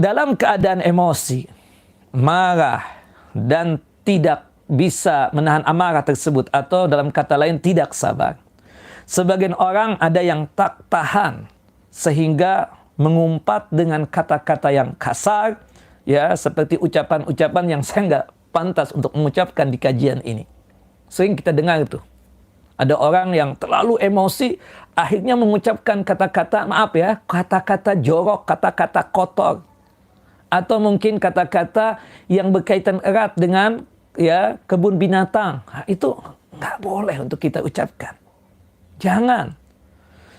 dalam keadaan emosi, marah, dan tidak bisa menahan amarah tersebut, atau dalam kata lain tidak sabar. Sebagian orang ada yang tak tahan sehingga mengumpat dengan kata-kata yang kasar, ya, seperti ucapan-ucapan yang saya nggak pantas untuk mengucapkan di kajian ini. Sering kita dengar itu. Ada orang yang terlalu emosi, akhirnya mengucapkan kata-kata, maaf ya, kata-kata jorok, kata-kata kotor. Atau mungkin kata-kata yang berkaitan erat dengan, ya, kebun binatang. Nah, itu nggak boleh untuk kita ucapkan. Jangan.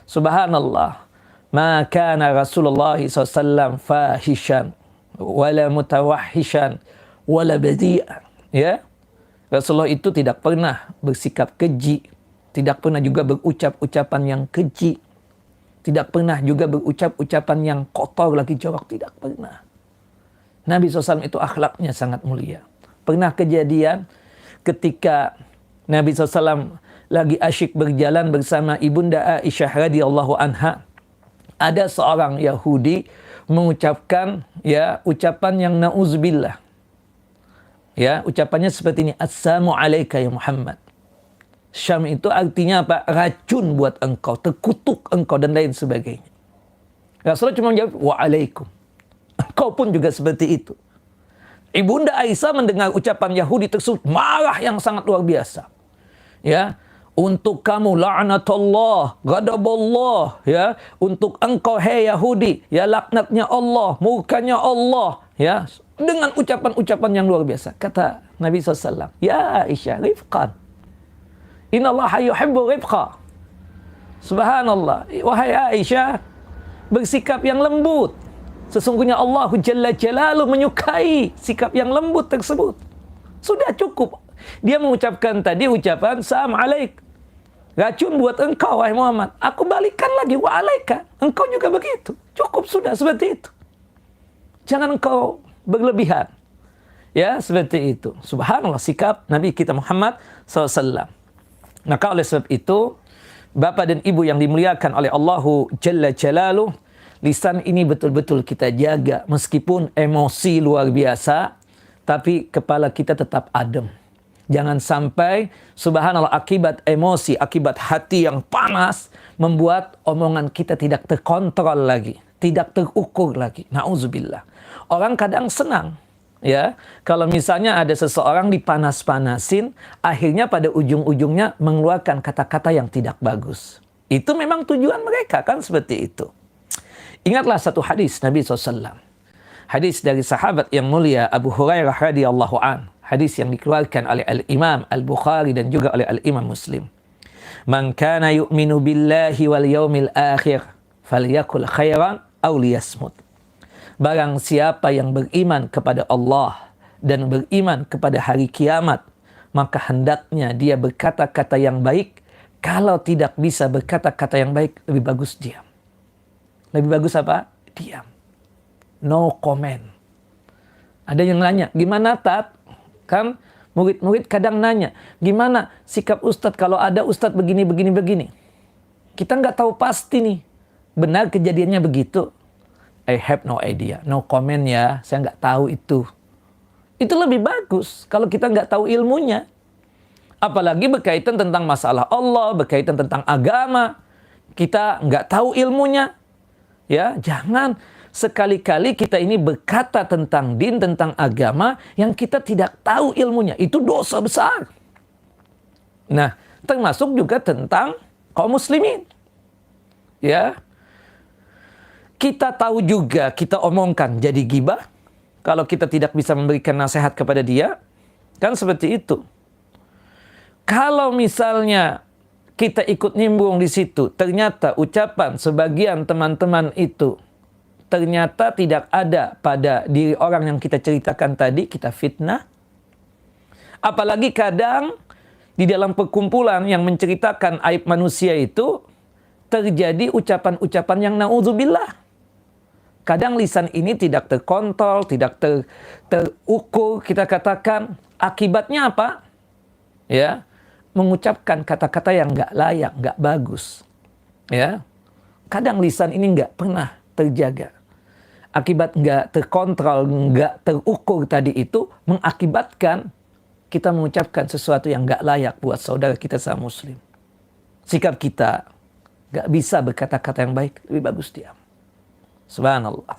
Subhanallah. Ma kana Rasulullah SAW fahishan, wala mutawahishan, wala badi'an. Ya. Rasulullah itu tidak pernah bersikap keji, tidak pernah juga berucap ucapan yang keji, tidak pernah juga berucap ucapan yang kotor lagi jorok, tidak pernah. Nabi SAW itu akhlaknya sangat mulia. Pernah kejadian ketika Nabi SAW lagi asyik berjalan bersama Ibunda Aisyah radhiyallahu anha, ada seorang Yahudi mengucapkan, ya, ucapan yang na'udzubillah. Ya, ucapannya seperti ini, Assalamu alayka ya Muhammad. Syam itu artinya apa? Racun buat engkau, terkutuk engkau, dan lain sebagainya. Rasulullah cuma menjawab, wa'alaikum. Engkau pun juga seperti itu. Ibunda Aisyah mendengar ucapan Yahudi tersebut, marah yang sangat luar biasa. Ya, untuk kamu la'natullah, ghadaballah, ya, untuk engkau hai Yahudi, ya, laknatnya Allah, murkanya Allah, ya, dengan ucapan-ucapan yang luar biasa. Kata Nabi SAW, ya Aisyah, rifqan, innallaha yuhibbu rifqa. Subhanallah, wahai Aisyah, bersikap yang lembut. Sesungguhnya Allah Jalla Jalaluhu menyukai sikap yang lembut tersebut. Sudah cukup. Dia mengucapkan tadi ucapan salam alaik, racun buat engkau wahai Muhammad. Aku balikan lagi wa alaika, engkau juga begitu. Cukup sudah seperti itu. Jangan engkau berlebihan. Ya, seperti itu. Subhanallah, sikap Nabi kita Muhammad SAW. Maka oleh sebab itu, Bapak dan Ibu yang dimuliakan oleh Allahu Jalla Jalaluhu, lisan ini betul-betul kita jaga. Meskipun emosi luar biasa, tapi kepala kita tetap adem. Jangan sampai, subhanallah, akibat emosi, akibat hati yang panas, membuat omongan kita tidak terkontrol lagi, tidak terukur lagi. Na'udzubillah. Orang kadang senang, ya, kalau misalnya ada seseorang dipanas-panasin, akhirnya pada ujung-ujungnya mengeluarkan kata-kata yang tidak bagus. Itu memang tujuan mereka, kan seperti itu. Ingatlah satu hadis Nabi SAW. Hadis dari sahabat yang mulia Abu Hurairah radhiyallahu an. Hadis yang dikeluarkan oleh Al-Imam Al-Bukhari dan juga oleh Al-Imam Muslim. Man kana yu'minu billahi wal yawmil akhir falyakul khairan aw liyasmut. Barang siapa yang beriman kepada Allah dan beriman kepada hari kiamat, maka hendaknya dia berkata-kata yang baik. Kalau tidak bisa berkata-kata yang baik, lebih bagus diam. Lebih bagus apa? Diam. No comment. Ada yang nanya, gimana Tat? Kan murid-murid kadang nanya, gimana sikap Ustadz kalau ada Ustadz begini. Kita nggak tahu pasti nih, benar kejadiannya begitu. I have no idea. No comment ya, saya nggak tahu itu. Itu lebih bagus kalau kita nggak tahu ilmunya. Apalagi berkaitan tentang masalah Allah, berkaitan tentang agama. Kita nggak tahu ilmunya. Ya, jangan sekali-kali kita ini berkata tentang din, tentang agama yang kita tidak tahu ilmunya. Itu dosa besar. Nah, termasuk juga tentang kaum muslimin. Ya. Kita tahu juga, kita omongkan jadi ghibah. Kalau kita tidak bisa memberikan nasihat kepada dia, kan seperti itu. Kalau misalnya kita ikut nimbrung di situ, ternyata ucapan sebagian teman-teman itu ternyata tidak ada pada diri orang yang kita ceritakan tadi, kita fitnah. Apalagi kadang di dalam perkumpulan yang menceritakan aib manusia itu terjadi ucapan-ucapan yang na'udzubillah. Kadang lisan ini tidak terkontrol, tidak terukur, kita katakan. Akibatnya apa? Ya, mengucapkan kata-kata yang nggak layak, nggak bagus. Ya, kadang lisan ini nggak pernah terjaga. akibat nggak terkontrol, nggak terukur tadi itu, mengakibatkan kita mengucapkan sesuatu yang nggak layak buat saudara kita sama muslim. Sikap kita nggak bisa berkata-kata yang baik, lebih bagus diam. Subhanallah.